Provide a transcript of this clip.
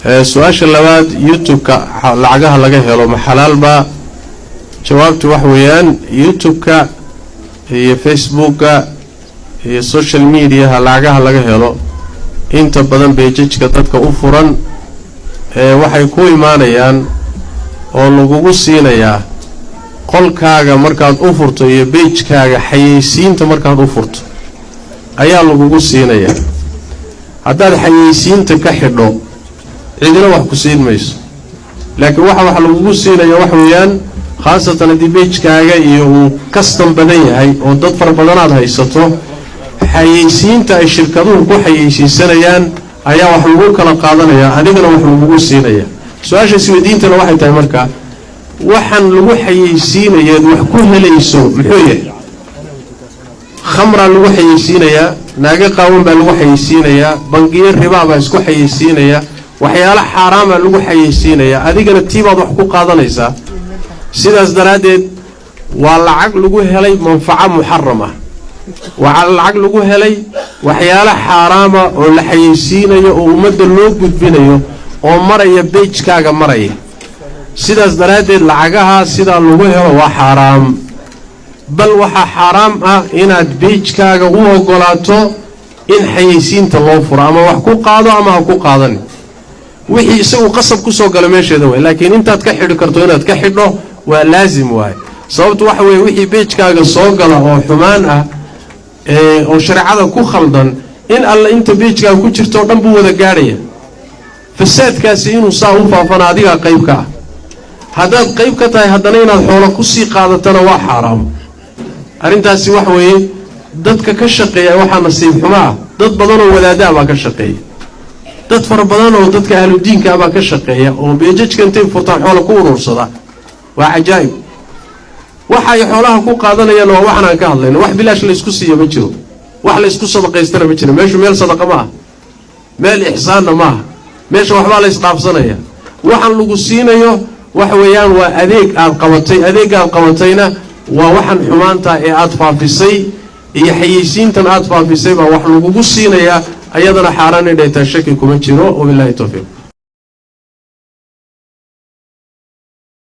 سؤال اللواد يوتيوب لعجها لجه هلو محلال با جوابت وحويان يوتيوب هي فيسبوك هي السوشيال ميديا لعجها لجه هلو انت بدن بيجيك كتبك أفران وحيكون مانيان oo lagugu siinaya qolkaaga markaad u furto iyo page-kaaga xayeysiinta markaad u furto ayaa lagugu siinaya haddaad xayeysiinta ka xidho cidina wax ku siin mayso laakiin waxa lagugu siinaya wax weeyaan khaasatan hadii page-kaaga iyo custom badan yahay oo dad fara badan aad haysato xayeysiinta ay shirkaduhu ku xayeysiisanayaan ayaa wax lagu kala qaadanaya adigana wax lagugu siinaya سؤال سويدين ترى واحد تامركا وحن لوحي يسينا يد وحكوها ليسو محوية خمرة لوحي يسينا يا ناقة قاوم بالوحي يسينا يا بنقير ربا بسكوحي يسينا يا وحيالا حرام لوحي يسينا يا هذيك التيبة وحكو قاضي ليسا سيدا ازدرادت والعقل لوحي لي منفعة محرمة وعلى العقل لوحي لي وحيالا حرام ولحي يسينا يا ومد اللوب بينيو oo maraya page-kaaga maraya sidaas daraadeed lacagaha sida lagu helo waa xaraam bal waxa xaraam ah inaad page-kaaga u ogolaato in xayeysiinta loo furo ama wax ku qaado ama ha ku qaadan wixii isagu qasab ku soo gala meesheeda way laakiin intaad ka xidhi karto inaad ka xidho waa laazim waay sababtu waxa weeye wixii page-kaaga soo gala oo xumaan ah oo sharciga ku khaldan in alla inta page-kaaga ku jirto dhan buu wada gaaraya فساد كاسين وصاو فافنا هذه قيبك هذا قيبك تاي هذا نينا حول كسي قاعدة تنوع حرام أنت سوى حوي ضدك كشقية وحنا نصيب حماه ضد بدنه ولا دعوة كشقية ضد فربنا وضدك أهل الدين كأبا كشقية وبيجيك كنتين فرطان حول كور وصلا وعجائب وحي حولها كو قاعدة ينوع وحنا كهلين وح بلاش ليسكسي يبجرو وح ليسكس صدقة يستر بجرو ماشي مال صدقة معه مال إحسان معه ماشي وحبا لا يسقافسنيا waxan lagu siinayo wax weeyaan waa adeeg aad qabatayna waa waxan xumaanta ee aad faafisay iyo xayeysiintan aad faafisay baa wax lagu siinaya ayadana xaraan inay tahay shaki kuma jiro oo billahi tawfiiq